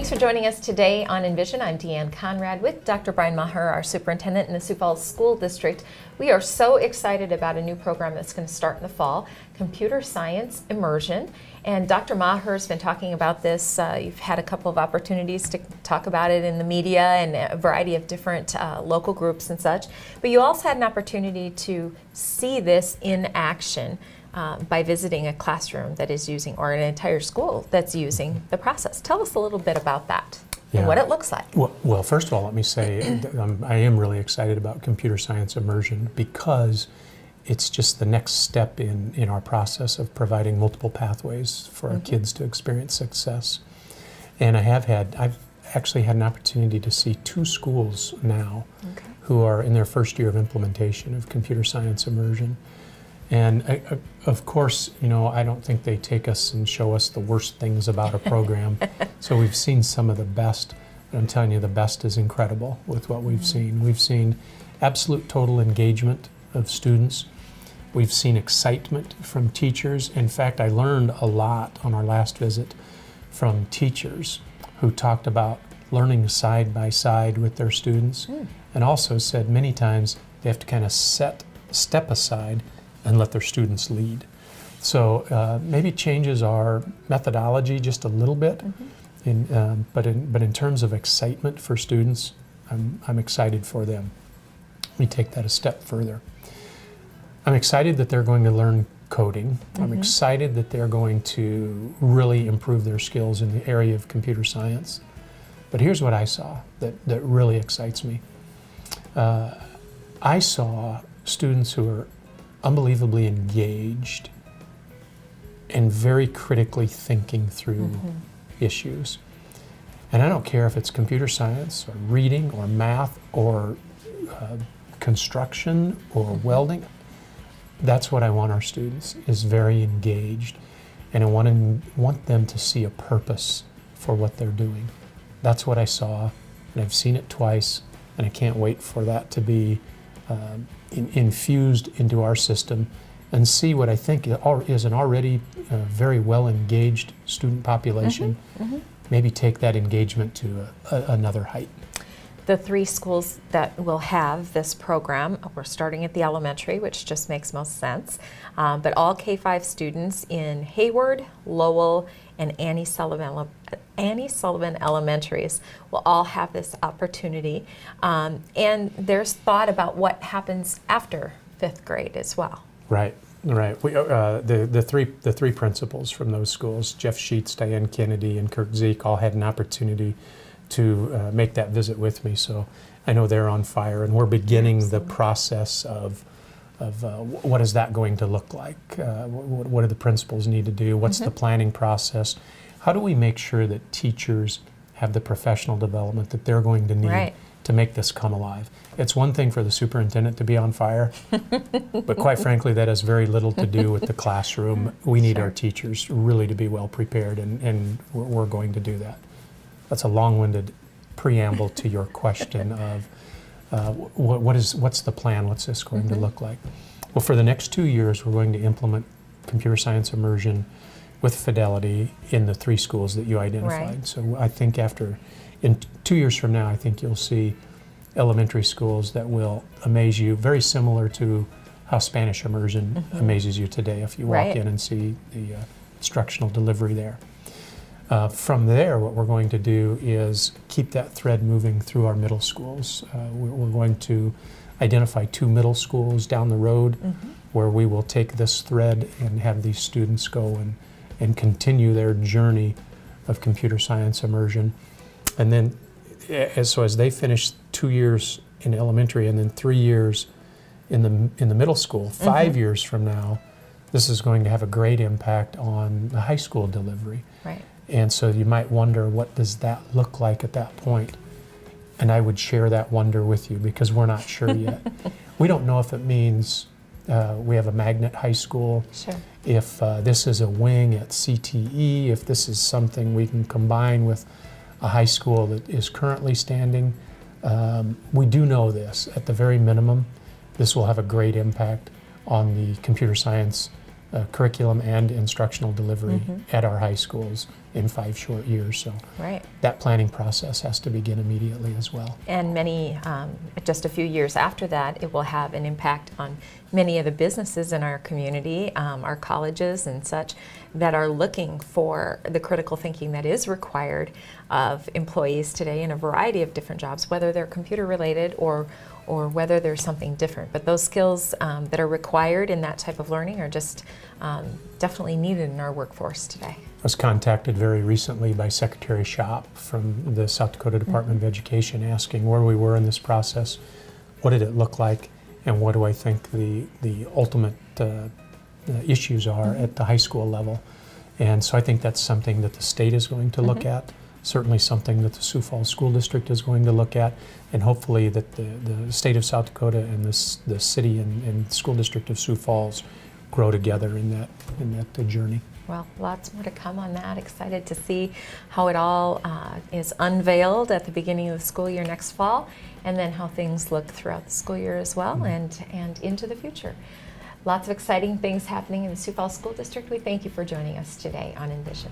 Thanks for joining us today on Envision. I'm Deanne Conrad with Dr. Brian Maher, our superintendent in the Sioux Falls School District. We are so excited about a new program that's going to start in the fall, Computer Science Immersion. And Dr. Maher has been talking about this. You've had a couple of opportunities to talk about it in the media and a variety of different local groups and such. But you also had an opportunity to see this in action by visiting a classroom that is using, or an entire school that's using the process. Tell us a little bit about that and what it looks like. Well, first of all, let me say I am really excited about Computer Science Immersion because it's just the next step in our process of providing multiple pathways for our kids to experience success. And I've actually had an opportunity to see 2 schools now who are in their first year of implementation of Computer Science Immersion. And of course, I don't think they take us and show us the worst things about a program. So we've seen some of the best, but I'm telling you, the best is incredible with what we've seen. We've seen absolute total engagement of students. We've seen excitement from teachers. In fact, I learned a lot on our last visit from teachers who talked about learning side by side with their students, and also said many times they have to kind of step aside and let their students lead. So maybe changes our methodology just a little bit, but in terms of excitement for students, I'm excited for them. Let me take that a step further. I'm excited that they're going to learn coding. I'm excited that they're going to really improve their skills in the area of computer science. But here's what I saw that really excites me. I saw students who are unbelievably engaged and very critically thinking through issues. And I don't care if it's computer science or reading or math or construction or welding. That's what I want our students, is very engaged. And I want them to see a purpose for what they're doing. That's what I saw, and I've seen it twice, and I can't wait for that to be infused into our system and see what I think is an already very well engaged student population. Maybe take that engagement to another height. The 3 schools that will have this program, we're starting at the elementary, which just makes most sense, but all K-5 students in Hayward, Lowell, and Annie Sullivan Elementaries will all have this opportunity. And there's thought about what happens after 5th grade as well. Right. We, the three principals from those schools, Jeff Sheets, Diane Kennedy, and Kirk Zeke, all had an opportunity to make that visit with me. So I know they're on fire, and we're beginning the process of what is that going to look like? What do the principals need to do? What's the planning process? How do we make sure that teachers have the professional development that they're going to need to make this come alive? It's one thing for the superintendent to be on fire, but quite frankly, that has very little to do with the classroom. We need our teachers really to be well prepared, and we're going to do that. That's a long-winded preamble to your question of what's the plan? What's this going to look like? Well, for the next 2 years, we're going to implement computer science immersion with fidelity in the 3 schools that you identified. So I think in 2 years from now, I think you'll see elementary schools that will amaze you, very similar to how Spanish immersion amazes you today if you walk in and see the instructional delivery there. From there, what we're going to do is keep that thread moving through our middle schools. We're going to identify 2 middle schools down the road where we will take this thread and have these students go and continue their journey of computer science immersion. And then as they finish 2 years in elementary and then 3 years in the middle school, 5 years from now, this is going to have a great impact on the high school delivery. And so you might wonder, what does that look like at that point? And I would share that wonder with you because we're not sure yet. We don't know if it means we have a magnet high school, if this is a wing at CTE, if this is something we can combine with a high school that is currently standing. We do know this, at the very minimum, this will have a great impact on the computer science curriculum and instructional delivery at our high schools in 5 short years. So Right. that planning process has to begin immediately as well. And many, just a few years after that, it will have an impact on many of the businesses in our community, our colleges and such, that are looking for the critical thinking that is required of employees today in a variety of different jobs, whether they're computer related or whether there's something different. But those skills that are required in that type of learning are just definitely needed in our workforce today. I was contacted very recently by Secretary Shop from the South Dakota Department of Education asking where we were in this process, what did it look like, and what do I think the ultimate issues are at the high school level. And so I think that's something that the state is going to look at, certainly something that the Sioux Falls School District is going to look at, and hopefully that the state of South Dakota and the city and school district of Sioux Falls grow together in that journey. Well, lots more to come on that. Excited to see how it all is unveiled at the beginning of the school year next fall, and then how things look throughout the school year as well, and into the future. Lots of exciting things happening in the Sioux Falls School District. We thank you for joining us today on Envision.